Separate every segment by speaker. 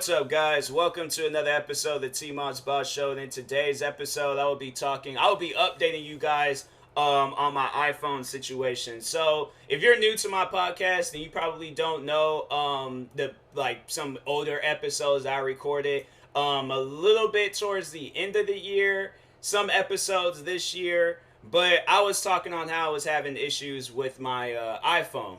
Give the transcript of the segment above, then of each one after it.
Speaker 1: What's up, guys? Welcome to another episode of the TMossBoss Show. And in today's episode, I will be updating you guys on my iPhone situation. So, if you're new to my podcast and you probably don't know some older episodes I recorded a little bit towards the end of the year, some episodes this year, but I was talking on how I was having issues with my iPhone.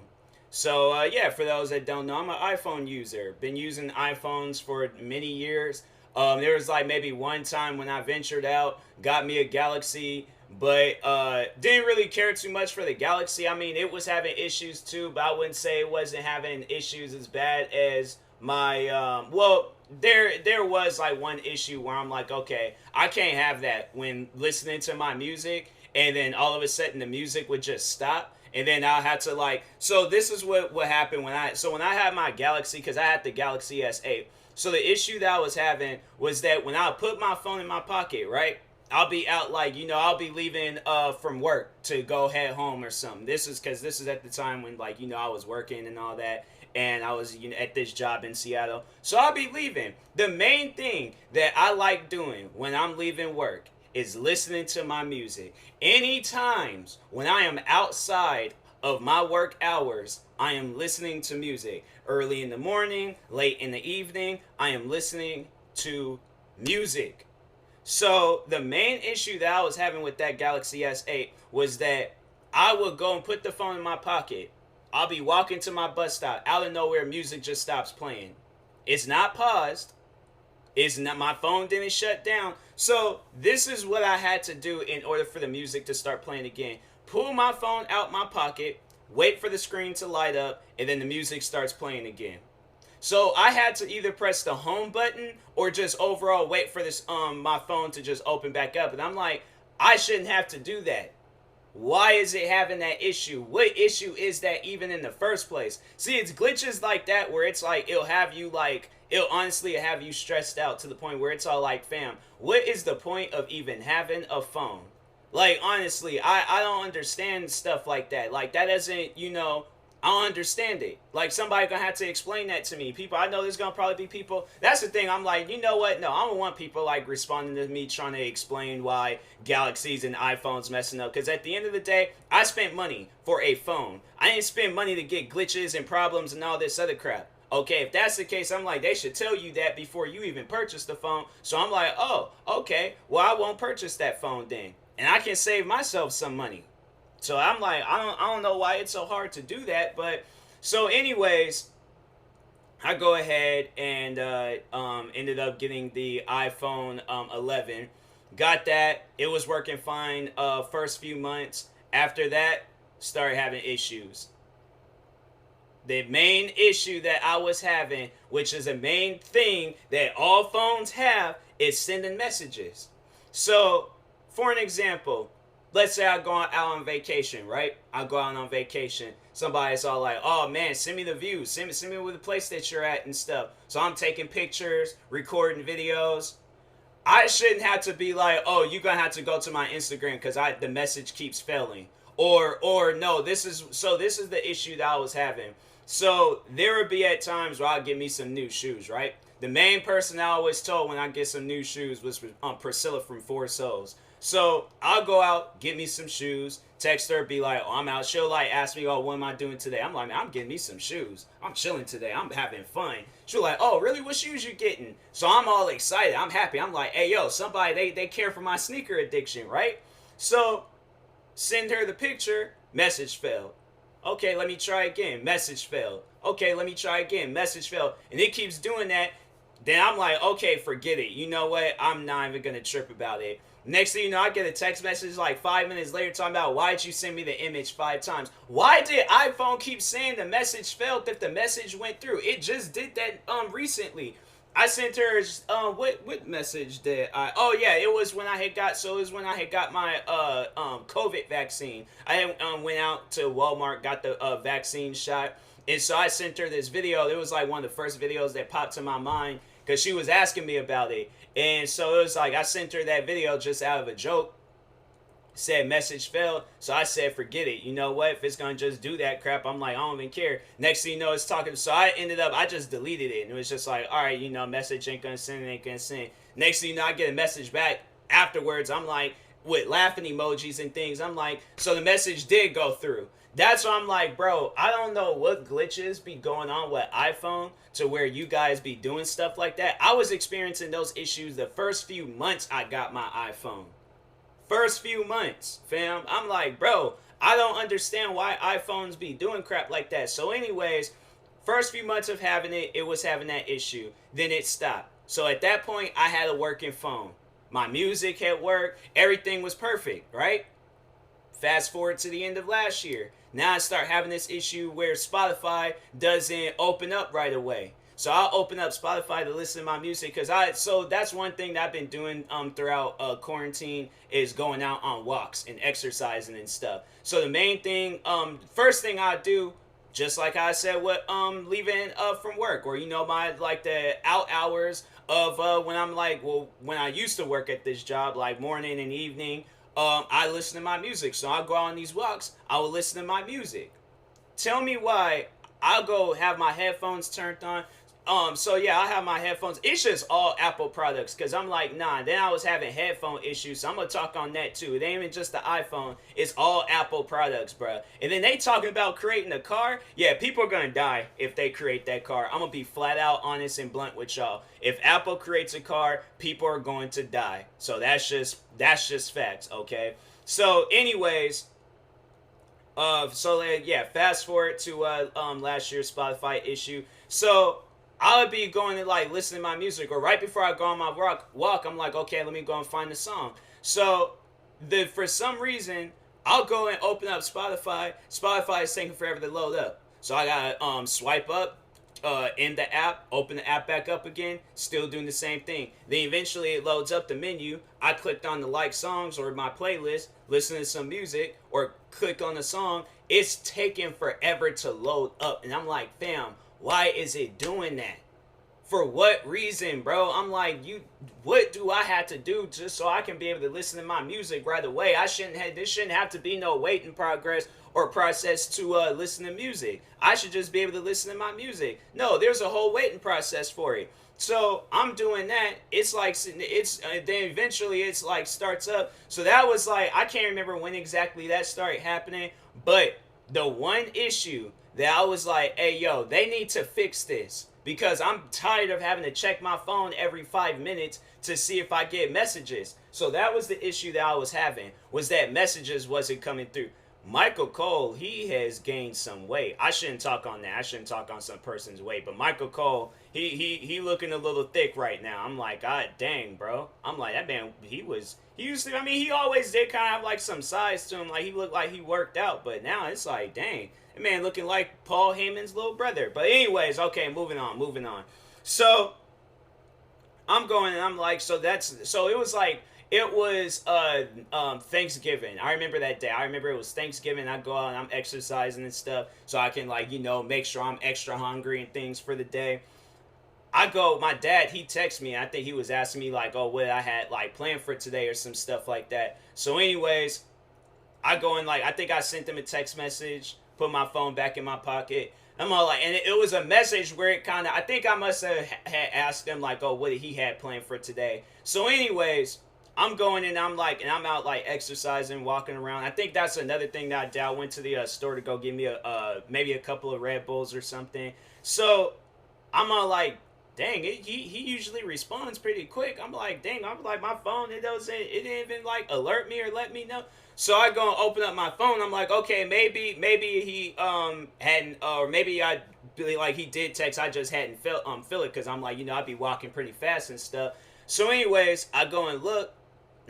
Speaker 1: So, yeah, for those that don't know, I'm an iPhone user. Been using iPhones for many years. There was like maybe one time when I ventured out, got me a Galaxy, but didn't really care too much for the Galaxy. I mean, it was having issues too, but I wouldn't say it wasn't having issues as bad as my, there was like one issue where I'm like, okay, I can't have that when listening to my music, and then all of a sudden the music would just stop. And then I'll have to so this is what happened when I had my Galaxy, because I had the Galaxy S8. So the issue that I was having was that when I put my phone in my pocket, right, I'll be out I'll be leaving from work to go head home or something. This is at the time when I was working and all that, and I was at this job in Seattle. So I'll be leaving. The main thing that I like doing when I'm leaving work is listening to my music. Any times when I am outside of my work hours, I am listening to music. Early in the morning, late in the evening, I am listening to music. So the main issue that I was having with that Galaxy S8 was that I would go and put the phone in my pocket. I'll be walking to my bus stop. Out of nowhere, music just stops playing. It's not paused. It's not, my phone didn't shut down. So this is what I had to do in order for the music to start playing again. Pull my phone out my pocket, wait for the screen to light up, and then the music starts playing again. So I had to either press the home button or just overall wait for this my phone to just open back up. And I'm like, I shouldn't have to do that. Why is it having that issue? What issue is that even in the first place? See, it's glitches like that where it's like it'll honestly have you stressed out to the point where it's all like, fam, what is the point of even having a phone? Like, honestly, I don't understand stuff like that. Like, that doesn't, I don't understand it. Like, somebody gonna have to explain that to me. People, I know there's gonna probably be people. That's the thing. I'm like, you know what? No, I don't want people like responding to me trying to explain why Galaxies and iPhones messing up. Because at the end of the day, I spent money for a phone. I didn't spend money to get glitches and problems and all this other crap. Okay, if that's the case, I'm like, they should tell you that before you even purchase the phone. So I'm like, oh, okay, well, I won't purchase that phone then. And I can save myself some money. So I'm like, I don't know why it's so hard to do that. But so anyways, I go ahead and ended up getting the iPhone 11. Got that. It was working fine first few months. After that, started having issues. The main issue that I was having, which is a main thing that all phones have, is sending messages. So, for an example, let's say I go out on vacation, right? I go out on vacation. Somebody's all like, oh man, send me the views. Send me with the place that you're at and stuff. So I'm taking pictures, recording videos. I shouldn't have to be like, oh, you're going to have to go to my Instagram because the message keeps failing. Or no, this is the issue that I was having. So there would be at times where I'd get me some new shoes, right? The main person I always told when I get some new shoes was Priscilla from Four Souls. So I'll go out, get me some shoes, text her, be like, oh, I'm out. She'll ask me, oh, what am I doing today? I'm like, man, I'm getting me some shoes. I'm chilling today. I'm having fun. She'll like, oh, really? What shoes you getting? So I'm all excited. I'm happy. I'm like, hey, yo, somebody, they care for my sneaker addiction, right? So send her the picture, message failed. Okay, let me try again. Message failed. Okay, let me try again. Message failed. And it keeps doing that. Then I'm like, okay, forget it. You know what? I'm not even going to trip about it. Next thing you know, I get a text message 5 minutes later talking about, why did you send me the image 5 times? Why did iPhone keep saying the message failed if the message went through? It just did that recently. I sent her what message did I? Oh yeah, it was when I had got my COVID vaccine. I had, went out to Walmart, got the vaccine shot, and so I sent her this video. It was like one of the first videos that popped to my mind because she was asking me about it, and so it was like I sent her that video just out of a joke. said message failed. So I said, forget it. You know what? If it's gonna just do that crap, I'm like, I don't even care. Next thing you know, it's talking. So I just deleted it. And it was just like, all right, you know, message ain't gonna send, ain't gonna send. Next thing you know, I get a message back afterwards. I'm like, with laughing emojis and things. I'm like, so the message did go through. That's why I'm like, bro, I don't know what glitches be going on with iPhone to where you guys be doing stuff like that. I was experiencing those issues the first few months I got my iPhone. First few months, fam. I'm like, bro, I don't understand why iPhones be doing crap like that. So anyways, first few months of having it, it was having that issue. Then it stopped. So at that point, I had a working phone. My music had worked. Everything was perfect, right? Fast forward to the end of last year. Now I start having this issue where Spotify doesn't open up right away. So I'll open up Spotify to listen to my music so that's one thing that I've been doing throughout quarantine is going out on walks and exercising and stuff. So the main thing, first thing I do, just like I said, with leaving from work, or you know, my like the out hours of when I'm like, well, when I used to work at this job, like morning and evening, I listen to my music. So I'll go on these walks, I will listen to my music. Tell me why I'll go have my headphones turned on. So yeah, I have my headphones. It's just all Apple products, cause I'm like, nah. Then I was having headphone issues, so I'm gonna talk on that too. It ain't even just the iPhone. It's all Apple products, bruh. And then they talking about creating a car. Yeah, people are gonna die if they create that car. I'm gonna be flat out honest and blunt with y'all. If Apple creates a car, people are going to die. So that's just facts, okay? So anyways, yeah, fast forward to last year's Spotify issue. So I would be going to like listen to my music, or right before I go on my walk, I'm like, okay, let me go and find the song. So for some reason, I'll go and open up Spotify. Spotify is taking forever to load up. So I gotta swipe up in the app, open the app back up again, still doing the same thing. Then eventually it loads up the menu. I clicked on the like songs or my playlist, listen to some music, or click on the song. It's taking forever to load up. And I'm like, fam, why is it doing that? For what reason, bro? I'm like, what do I have to do just so I can be able to listen to my music right away? This shouldn't have to be no waiting progress or process to listen to music. I should just be able to listen to my music. No, there's a whole waiting process for it. So I'm doing that. It's like then eventually it's like starts up. So that was like, I can't remember when exactly that started happening, but the one issue that I was like, hey, yo, they need to fix this, because I'm tired of having to check my phone every 5 minutes to see if I get messages. So that was the issue that I was having, was that messages wasn't coming through. Michael Cole, he has gained some weight. I shouldn't talk on that. I shouldn't talk on some person's weight. But Michael Cole, he looking a little thick right now. I'm like, God dang, bro. I'm like, that man, he used to, I mean, he always did kind of have like some size to him. Like, he looked like he worked out. But now it's like, dang, that man looking like Paul Heyman's little brother. But anyways, okay, moving on. So I'm going and I'm like, so it was like, it was Thanksgiving. I remember that day. I remember it was Thanksgiving. I go out and I'm exercising and stuff so I can, like, you know, make sure I'm extra hungry and things for the day. My dad, he texted me. I think he was asking me, like, oh, what I had, like, planned for today or some stuff like that. So anyways, I go and, like, I think I sent him a text message, put my phone back in my pocket. I'm all like, and it was a message where it kind of, I think I must have had asked him, like, oh, what he had planned for today. So anyways, I'm going and I'm out like exercising, walking around. I think that's another thing that I did. I went to the store to go get me maybe a couple of Red Bulls or something. So I'm all like, dang, he usually responds pretty quick. I'm like, dang, I'm like, my phone, it didn't even like alert me or let me know. So I go and open up my phone. I'm like, okay, maybe he hadn't, or maybe I really like he did text. I just hadn't feel it, because I'm like, you know, I'd be walking pretty fast and stuff. So anyways, I go and look.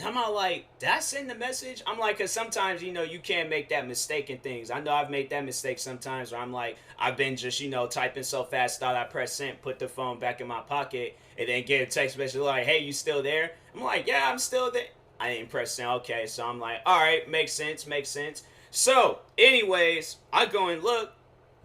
Speaker 1: I'm all like, did I send the message? I'm like, because sometimes, you know, you can't make that mistake in things. I know I've made that mistake sometimes where I'm like, I've been just, you know, typing so fast, thought I pressed send, put the phone back in my pocket, and then get a text message like, hey, you still there? I'm like, yeah, I'm still there. I didn't press send. Okay, so I'm like, all right, makes sense. So anyways, I go and look.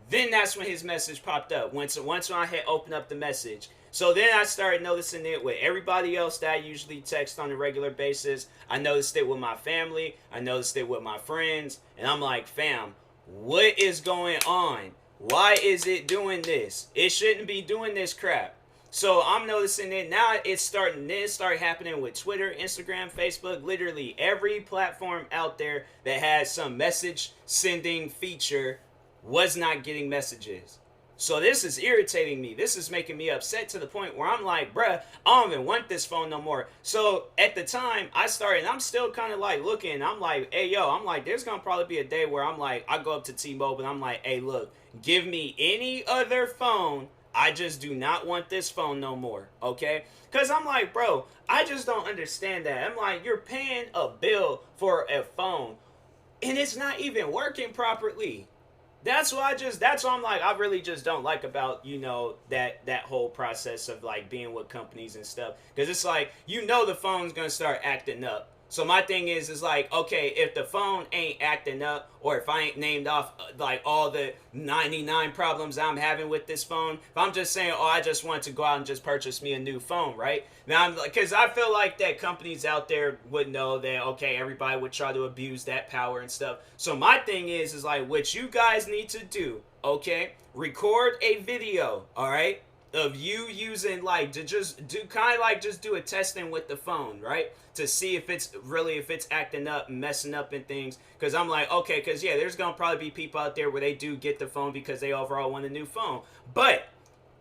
Speaker 1: Then that's when his message popped up. Once I had opened up the message. So then I started noticing it with everybody else that I usually text on a regular basis. I noticed it with my family. I noticed it with my friends. And I'm like, fam, what is going on? Why is it doing this? It shouldn't be doing this crap. So I'm noticing it now. It's starting. This start happening with Twitter, Instagram, Facebook, literally every platform out there that has some message sending feature was not getting messages. So this is irritating me. This is making me upset to the point where I'm like, bruh, I don't even want this phone no more. So at the time I started, I'm still kind of like looking. I'm like, hey, yo, I'm like, there's going to probably be a day where I'm like, I go up to T-Mobile and I'm like, hey, look, give me any other phone. I just do not want this phone no more. Okay? Because I'm like, bro, I just don't understand that. I'm like, you're paying a bill for a phone and it's not even working properly. That's why I'm like, I really just don't like about, that whole process of like being with companies and stuff. Because it's like, the phone's going to start acting up. So my thing is like, okay, if the phone ain't acting up, or if I ain't named off like all the 99 problems I'm having with this phone, if I'm just saying, oh, I just want to go out and just purchase me a new phone, right? Now, I'm like, because I feel like that companies out there would know that, okay, everybody would try to abuse that power and stuff. So my thing is like, what you guys need to do, okay, record a video, all right, of you using like to just do kind of like just do a testing with the phone, right, to see if it's acting up and messing up and things. Because I'm like, okay, because yeah, there's gonna probably be people out there where they do get the phone because they overall want a new phone. But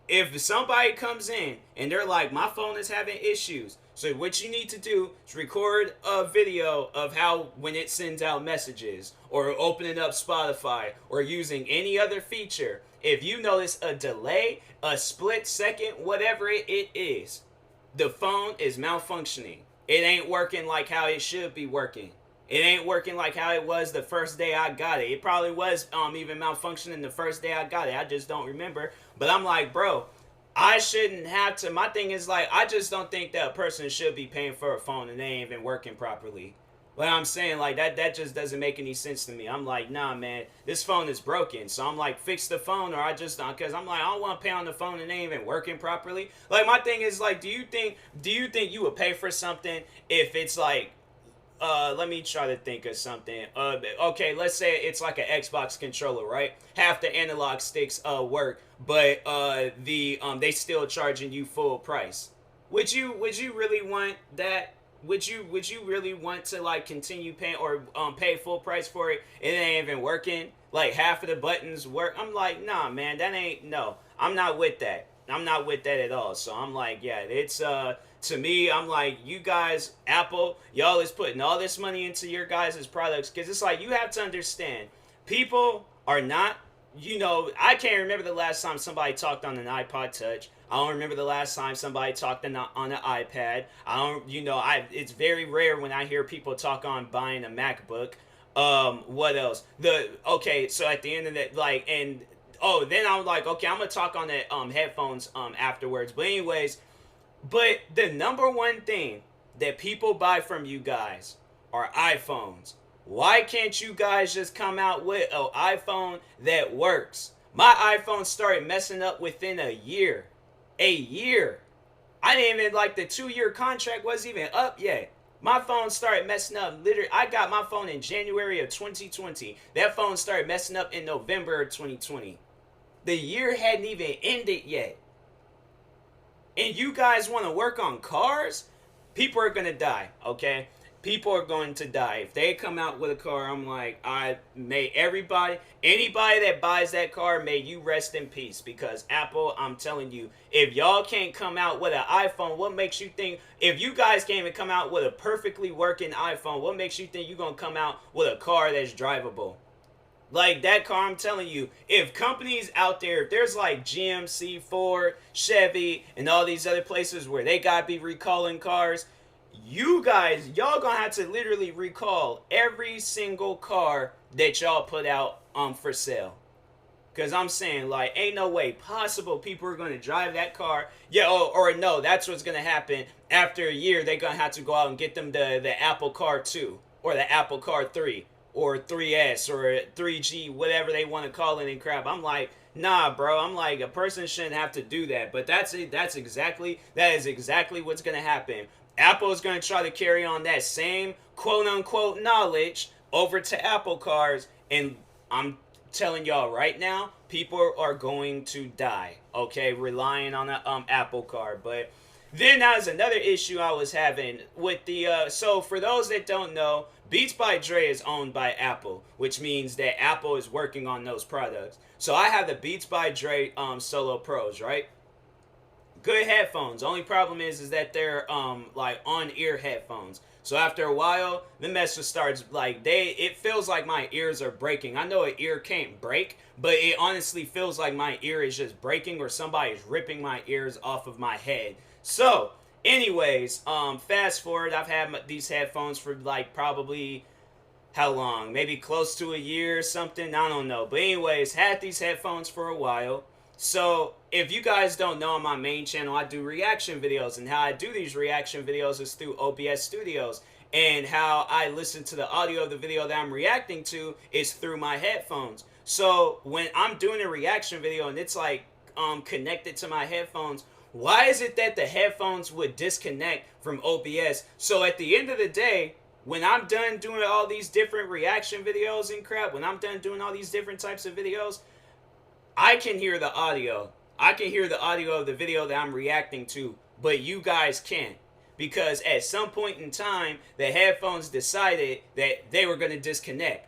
Speaker 1: if somebody comes in and they're like, my phone is having issues, so what you need to do is record a video of how when it sends out messages or opening up Spotify or using any other feature. If you notice a delay, a split second, whatever it is, the phone is malfunctioning. It ain't working like how it should be working. It ain't working like how it was the first day I got it. It probably was even malfunctioning the first day I got it. I just don't remember. But I'm like, bro, I shouldn't have to. My thing is like, I just don't think that a person should be paying for a phone and they ain't even working properly. But I'm saying like that just doesn't make any sense to me. I'm like, nah, man, this phone is broken. So I'm like, fix the phone, or I just don't, because I'm like, I don't want to pay on the phone and they ain't even working properly. Like my thing is like, do you think you would pay for something if it's like, let me try to think of something. Okay, let's say it's like an Xbox controller, right? Half the analog sticks work, but they still charging you full price. Would you really want that? Would you really want to like continue paying or pay full price for it? It ain't even working. Like half of the buttons work. I'm like, nah, man, that ain't no. I'm not with that. I'm not with that at all. So I'm like, yeah, it's to me, I'm like, you guys, Apple, y'all is putting all this money into your guys' products, because it's like, you have to understand, people are not, I can't remember the last time somebody talked on an iPod Touch. I don't remember the last time somebody talked on an iPad. I don't, it's very rare when I hear people talk on buying a MacBook. What else? Okay, so at the end of that, like, and, oh, then I'm like, okay, I'm gonna talk on the headphones afterwards. But anyways, but the number one thing that people buy from you guys are iPhones. Why can't you guys just come out with an iPhone that works? My iPhone started messing up within a year. A year. I didn't even, like, the 2-year contract wasn't even up yet. My phone started messing up. Literally, I got my phone in January of 2020. That phone started messing up in November of 2020. The year hadn't even ended yet. And you guys want to work on cars? People are going to die, okay? People are going to die. If they come out with a car, I'm like, anybody that buys that car, may you rest in peace. Because Apple, I'm telling you, if y'all can't come out with an iPhone, what makes you think, if you guys can't even come out with a perfectly working iPhone, what makes you think you're going to come out with a car that's drivable? Like that car, I'm telling you, if companies out there, if there's like GMC, Ford, Chevy, and all these other places where they gotta be recalling cars, y'all gonna have to literally recall every single car that y'all put out for sale. Because I'm saying, like, ain't no way possible people are gonna drive that car. Yeah, or no, that's what's gonna happen. After a year, they're gonna have to go out and get them the Apple Car 2 or the Apple Car 3. Or 3S or 3G, whatever they want to call it and crap. I'm like, Nah, bro. I'm like, a person shouldn't have to do that. But that's it. That is exactly what's gonna happen. Apple is gonna try to carry on that same quote unquote knowledge over to Apple cars, and I'm telling y'all right now, people are going to die. Okay, relying on an Apple car. But then that was another issue I was having with the. So for those that don't know, Beats by Dre is owned by Apple, which means that Apple is working on those products. So I have the Beats by Dre Solo Pros, right? Good headphones. Only problem is that they're like on ear headphones. So after a while, the mess just starts like it feels like my ears are breaking. I know an ear can't break, but it honestly feels like my ear is just breaking or somebody's ripping my ears off of my head. So, anyways, fast forward, I've had these headphones for like probably how long? Maybe close to a year or something. I don't know. But anyways, had these headphones for a while. So if you guys don't know, on my main channel, I do reaction videos. And how I do these reaction videos is through OBS Studios. And how I listen to the audio of the video that I'm reacting to is through my headphones. So when I'm doing a reaction video and it's like connected to my headphones, why is it that the headphones would disconnect from OBS? So at the end of the day, when I'm done doing all these different reaction videos and crap, when I'm done doing all these different types of videos, I can hear the audio. I can hear the audio of the video that I'm reacting to, but you guys can't. Because at some point in time, the headphones decided that they were going to disconnect.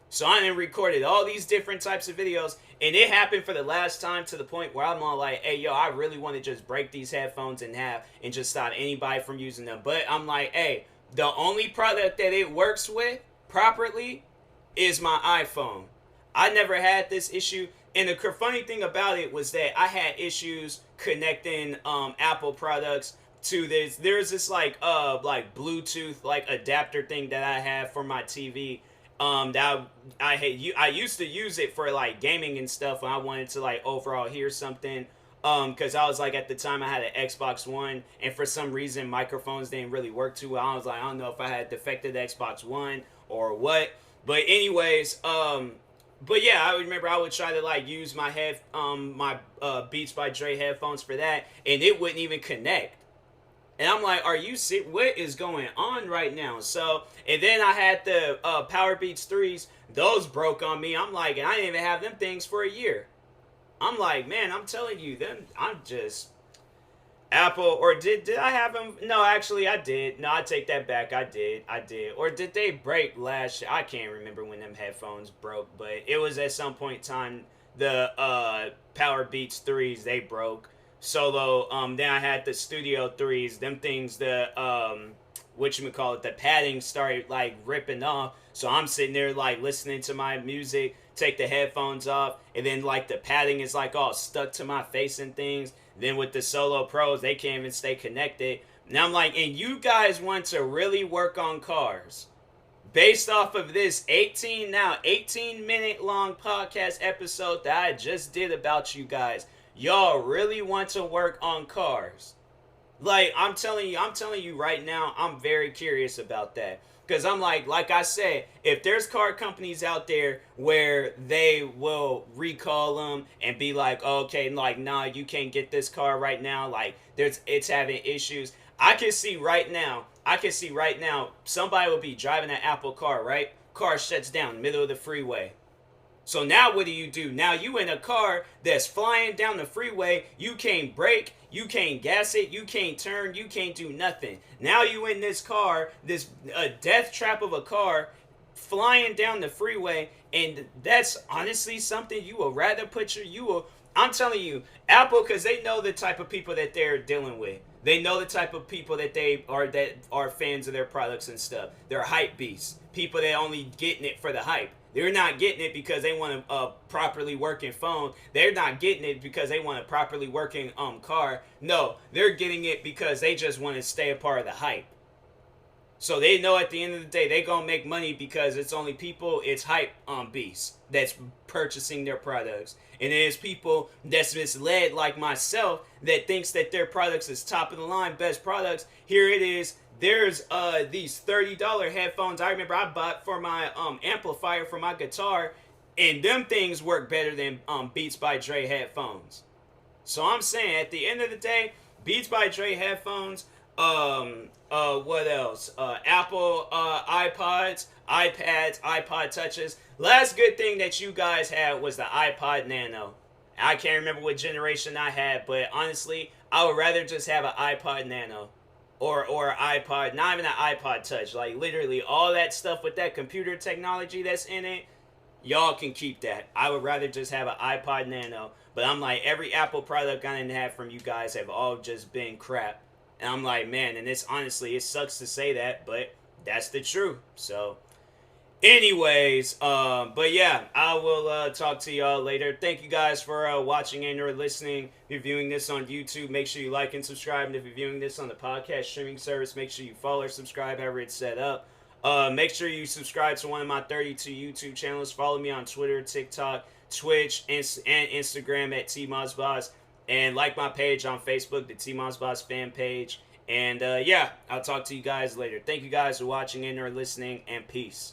Speaker 1: So I then recorded all these different types of videos, and it happened for the last time to the point where I'm all like, hey, yo, I really want to just break these headphones in half and just stop anybody from using them. But I'm like, hey, the only product that it works with properly is my iPhone. I never had this issue. And the funny thing about it was that I had issues connecting Apple products to this. There's this like Bluetooth like adapter thing that I have for my TV. That I used to use it for like gaming and stuff when I wanted to like overall hear something. Because I was like, at the time I had an Xbox One, and for some reason microphones didn't really work too well. I was like, I don't know if I had defected Xbox One or what. But anyways, but yeah, I remember I would try to like use my Beats by Dre headphones for that, and it wouldn't even connect. And I'm like, are you serious? What is going on right now? So, and then I had the Power Beats 3s. Those broke on me. I'm like, and I didn't even have them things for a year. I'm like, man, I'm telling you, I'm just Apple. Or did I have them? No, actually, I did. No, I take that back. I did. Or did they break last year? I can't remember when them headphones broke, but it was at some point in time. The Power Beats 3s, they broke. Solo. Then I had the Studio 3s. Them things, the the padding started like ripping off. So I'm sitting there like listening to my music, take the headphones off, and then like the padding is like all stuck to my face and things. Then with the Solo Pros, they can't even stay connected. And I'm like, and you guys want to really work on cars based off of this 18-minute long podcast episode that I just did about you guys. Y'all really want to work on cars. Like, I'm telling you right now, I'm very curious about that. Because I'm like I said, if there's car companies out there where they will recall them and be like, oh, okay, like, nah, you can't get this car right now. Like, it's having issues. I can see right now, somebody will be driving an Apple car, right? Car shuts down, middle of the freeway. So now what do? Now you in a car that's flying down the freeway. You can't brake. You can't gas it. You can't turn. You can't do nothing. Now you in this car, this death trap of a car flying down the freeway. And that's honestly something you will rather I'm telling you, Apple, because they know the type of people that they're dealing with. They know the type of people that are fans of their products and stuff. They're hype beasts. People that only getting it for the hype. They're not getting it because they want a properly working phone. They're not getting it because they want a properly working car. No, they're getting it because they just want to stay a part of the hype. So they know at the end of the day, they're going to make money because it's hype beasts that's purchasing their products. And it's people that's misled like myself that thinks that their products is top of the line, best products. Here it is. There's these $30 headphones I remember I bought for my amplifier for my guitar. And them things work better than Beats by Dre headphones. So I'm saying at the end of the day, Beats by Dre headphones, what else? Apple iPods, iPads, iPod touches. Last good thing that you guys had was the iPod Nano. I can't remember what generation I had, but honestly, I would rather just have an iPod Nano or iPod, not even an iPod Touch. Like literally all that stuff with that computer technology that's in it, y'all can keep that. I would rather just have an iPod Nano. But I'm like, every Apple product I didn't have from you guys have all just been crap. And I'm like, man, and it's honestly, it sucks to say that, but that's the truth. So, anyways, but yeah, I will talk to y'all later. Thank you guys for watching and or listening. If you're viewing this on YouTube, make sure you like and subscribe. And if you're viewing this on the podcast streaming service, make sure you follow or subscribe however it's set up. Make sure you subscribe to one of my 32 YouTube channels. Follow me on Twitter, TikTok, Twitch, and Instagram at TMossBoss. And like my page on Facebook, the TMossBoss fan page. And yeah, I'll talk to you guys later. Thank you guys for watching and or listening, and peace.